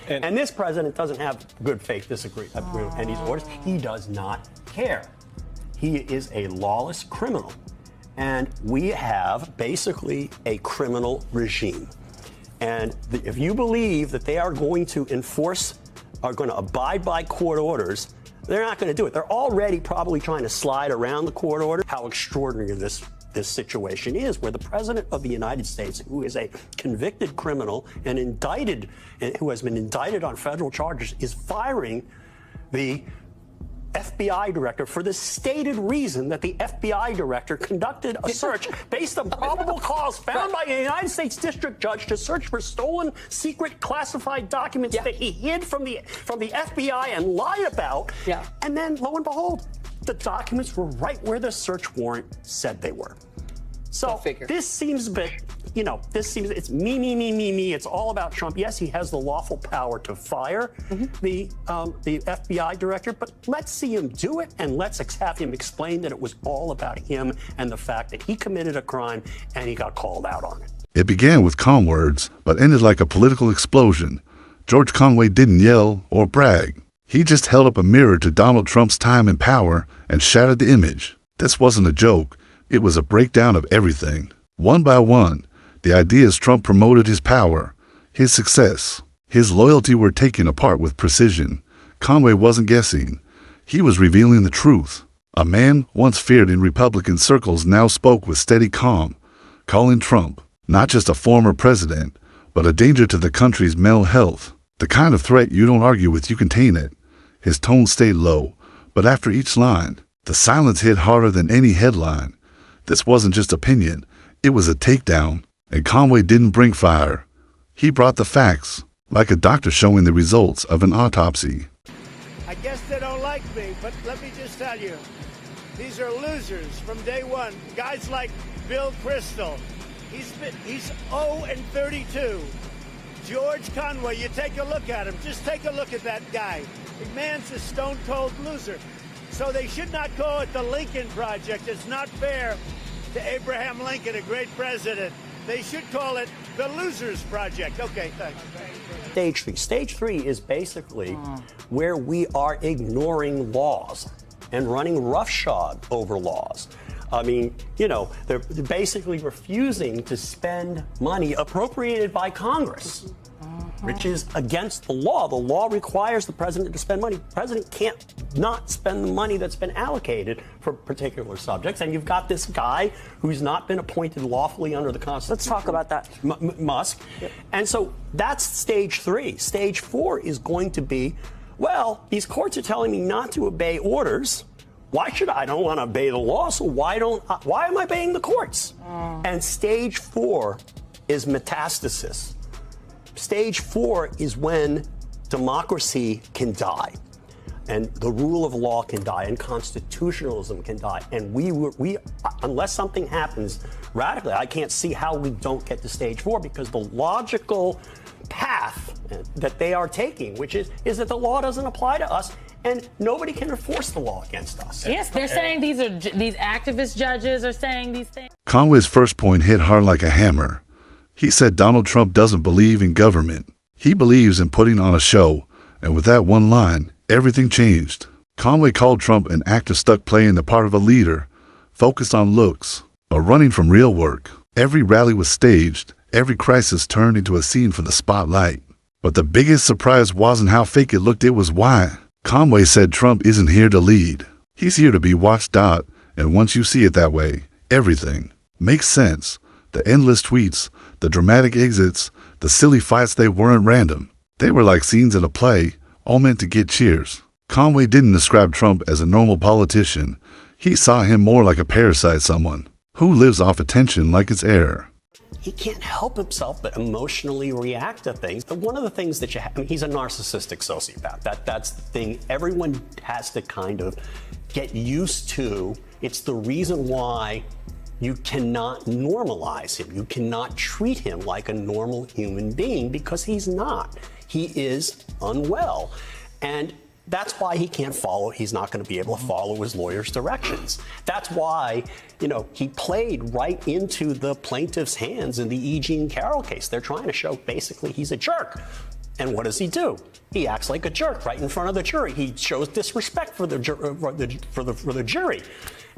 And this president doesn't have good faith disagreement and these orders. He does not care. He is a lawless criminal. And we have basically a criminal regime. And if you believe that they are going to abide by court orders, they're not going to do it. They're already probably trying to slide around the court order. How extraordinary this situation is, where the president of the United States, who is a convicted criminal and who has been indicted on federal charges, is firing the FBI director for the stated reason that the FBI director conducted a search based on probable cause found by a United States district judge to search for stolen, secret, classified documents that he hid from the FBI and lied about. Yeah. And then, lo and behold, the documents were right where the search warrant said they were. So this seems a bit, it's me. It's all about Trump. Yes, he has the lawful power to fire the FBI director, but let's see him do it, and let's have him explain that it was all about him and the fact that he committed a crime and he got called out on it. It began with calm words, but ended like a political explosion. George Conway didn't yell or brag. He just held up a mirror to Donald Trump's time in power and shattered the image. This wasn't a joke. It was a breakdown of everything. One by one, the ideas Trump promoted, his power, his success, his loyalty were taken apart with precision. Conway wasn't guessing. He was revealing the truth. A man once feared in Republican circles now spoke with steady calm, calling Trump not just a former president, but a danger to the country's mental health. The kind of threat you don't argue with, you contain it. His tone stayed low, but after each line, the silence hit harder than any headline. This wasn't just opinion, it was a takedown, and Conway didn't bring fire. He brought the facts, like a doctor showing the results of an autopsy. I guess they don't like me, but let me just tell you, these are losers from day one. Guys like Bill Kristol, he's 0-32. George Conway, you take a look at him. Just take a look at that guy. The man's a stone-cold loser. So they should not call it the Lincoln Project. It's not fair to Abraham Lincoln, a great president. They should call it the Losers Project. Okay, thanks. Stage three. Stage three is basically where we are ignoring laws and running roughshod over laws. I mean, they're basically refusing to spend money appropriated by Congress, which is against the law. The law requires the president to spend money. The president can't not spend the money that's been allocated for particular subjects. And you've got this guy who's not been appointed lawfully under the Constitution. Let's talk about that. Musk. Yep. And so that's stage three. Stage four is going to be, well, these courts are telling me not to obey orders. Why should I? I don't want to obey the law, so why am I obeying the courts? And stage four is metastasis. Stage four is when democracy can die, and the rule of law can die, and constitutionalism can die. And we unless something happens radically, I can't see how we don't get to stage four, because the logical path that they are taking, which is that the law doesn't apply to us, and nobody can enforce the law against us. Yes, they're saying these activist judges are saying these things. Conway's first point hit hard like a hammer. He said Donald Trump doesn't believe in government. He believes in putting on a show, and with that one line, everything changed. Conway called Trump an actor stuck playing the part of a leader, focused on looks, or running from real work. Every rally was staged, every crisis turned into a scene for the spotlight. But the biggest surprise wasn't how fake it looked, it was why. Conway said Trump isn't here to lead. He's here to be watched out, and once you see it that way, everything makes sense. The endless tweets, the dramatic exits, the silly fights, they weren't random. They were like scenes in a play, all meant to get cheers. Conway didn't describe Trump as a normal politician. He saw him more like a parasite, someone who lives off attention like it's air. He can't help himself but emotionally react to things. But one of the things that he's a narcissistic sociopath. That's the thing everyone has to kind of get used to. It's the reason why you cannot normalize him. You cannot treat him like a normal human being, because he's not. He is unwell. And that's why he can't follow. He's not going to be able to follow his lawyer's directions. That's why, he played right into the plaintiff's hands in the E. Jean Carroll case. They're trying to show basically he's a jerk. And what does he do? He acts like a jerk right in front of the jury. He shows disrespect for the jury.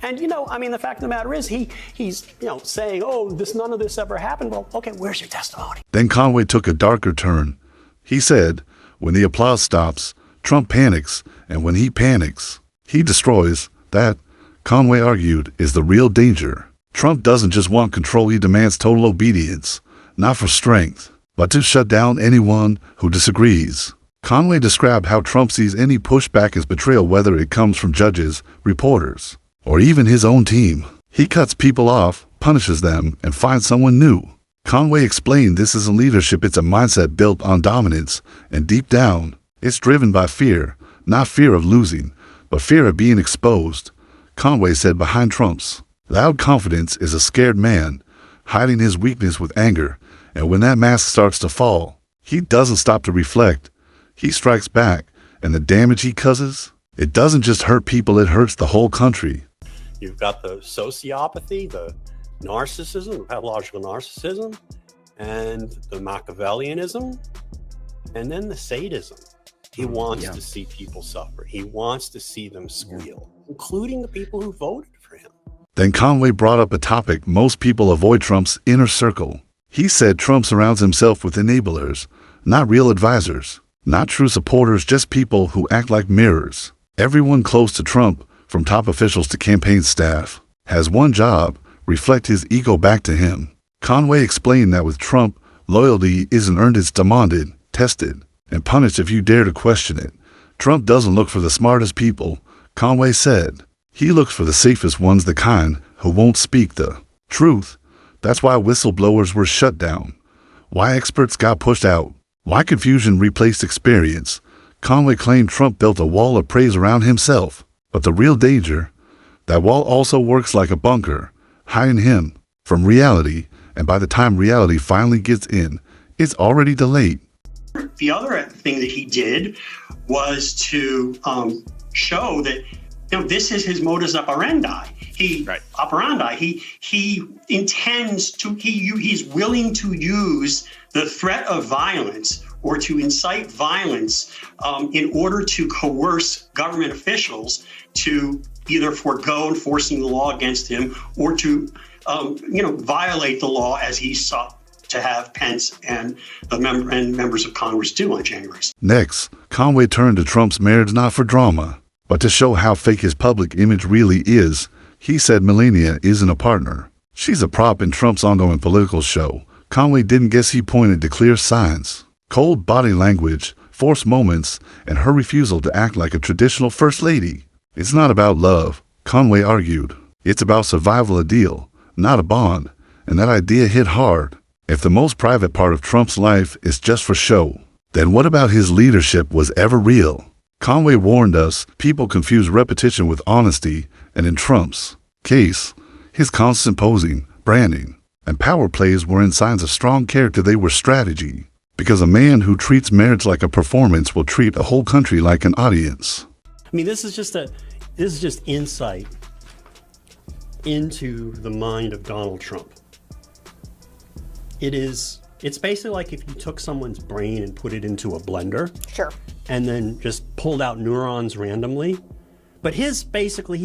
And, the fact of the matter is he's saying, oh, none of this ever happened. Well, okay, where's your testimony? Then Conway took a darker turn. He said, when the applause stops, Trump panics, and when he panics, he destroys. That, Conway argued, is the real danger. Trump doesn't just want control, he demands total obedience, not for strength, but to shut down anyone who disagrees. Conway described how Trump sees any pushback as betrayal, whether it comes from judges, reporters, or even his own team. He cuts people off, punishes them, and finds someone new. Conway explained this isn't leadership, it's a mindset built on dominance, and deep down, it's driven by fear, not fear of losing, but fear of being exposed. Conway said behind Trump's loud confidence is a scared man, hiding his weakness with anger, and when that mask starts to fall, he doesn't stop to reflect. He strikes back, and the damage he causes, it doesn't just hurt people, it hurts the whole country. You've got the sociopathy, the narcissism, the pathological narcissism, and the Machiavellianism, and then the sadism. He wants to see people suffer. He wants to see them squeal, including the people who voted for him. Then Conway brought up a topic most people avoid: Trump's inner circle. He said Trump surrounds himself with enablers, not real advisors, not true supporters, just people who act like mirrors. Everyone close to Trump, from top officials to campaign staff, has one job: reflect his ego back to him. Conway explained that with Trump, loyalty isn't earned, it's demanded, tested, and punished if you dare to question it. Trump doesn't look for the smartest people, Conway said. He looks for the safest ones, the kind who won't speak the truth. That's why whistleblowers were shut down, why experts got pushed out, why confusion replaced experience. Conway claimed Trump built a wall of praise around himself, but the real danger, that wall also works like a bunker, hiding him from reality, and by the time reality finally gets in, it's already delayed. The other thing that he did was to show that this is his modus operandi. He intends to. He's willing to use the threat of violence or to incite violence in order to coerce government officials to either forego enforcing the law against him or to violate the law, as he sought to have Pence and members of Congress do on January 6th. Next, Conway turned to Trump's marriage not for drama, but to show how fake his public image really is. He said Melania isn't a partner. She's a prop in Trump's ongoing political show. Conway didn't guess he pointed to clear signs: cold body language, forced moments, and her refusal to act like a traditional first lady. It's not about love, Conway argued. It's about survival, a deal, not a bond, and that idea hit hard. If the most private part of Trump's life is just for show, then what about his leadership was ever real? Conway warned us people confuse repetition with honesty, and in Trump's case, his constant posing, branding, and power plays weren't signs of strong character, they were strategy. Because a man who treats marriage like a performance will treat a whole country like an audience. I mean, this is just insight into the mind of Donald Trump. It's basically like if you took someone's brain and put it into a blender. Sure. And then just pulled out neurons randomly. But he's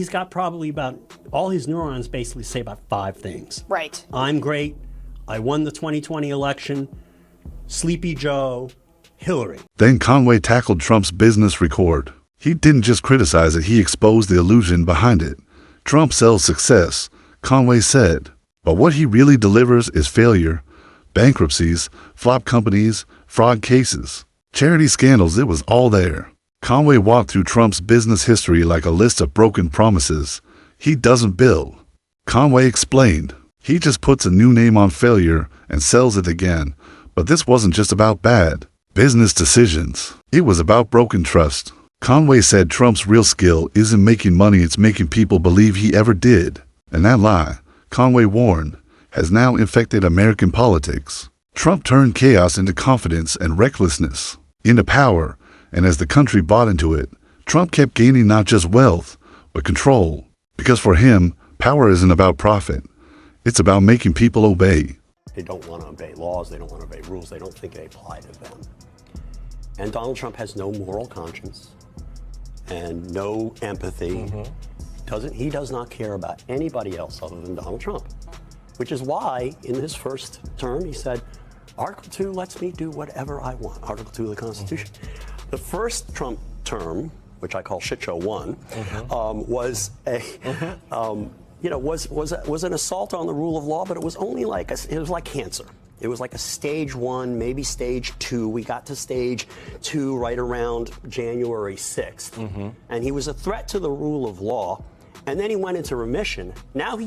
got probably all his neurons basically say about 5 things. Right. I'm great. I won the 2020 election. Sleepy Joe. Hillary. Then Conway tackled Trump's business record. He didn't just criticize it, he exposed the illusion behind it. Trump sells success, Conway said. But what he really delivers is failure. Bankruptcies, flop companies, fraud cases, charity scandals, it was all there. Conway walked through Trump's business history like a list of broken promises. He doesn't build. Conway explained. He just puts a new name on failure and sells it again. But this wasn't just about bad business decisions. It was about broken trust. Conway said Trump's real skill isn't making money, it's making people believe he ever did. And that lie, Conway warned, has now infected American politics. Trump turned chaos into confidence and recklessness into power, and as the country bought into it, Trump kept gaining not just wealth, but control. Because for him, power isn't about profit. It's about making people obey. They don't want to obey laws. They don't want to obey rules. They don't think they apply to them. And Donald Trump has no moral conscience and no empathy. He does not care about anybody else other than Donald Trump, which is why in his first term he said, Article 2 lets me do whatever I want, Article 2 of the Constitution. The first Trump term, which I call Shit Show 1, was a was an assault on the rule of law, but it was only like it was like cancer. It was like a stage 1, maybe stage 2. We got to stage 2 right around January 6th. And he was a threat to the rule of law. And then he went into remission. Now he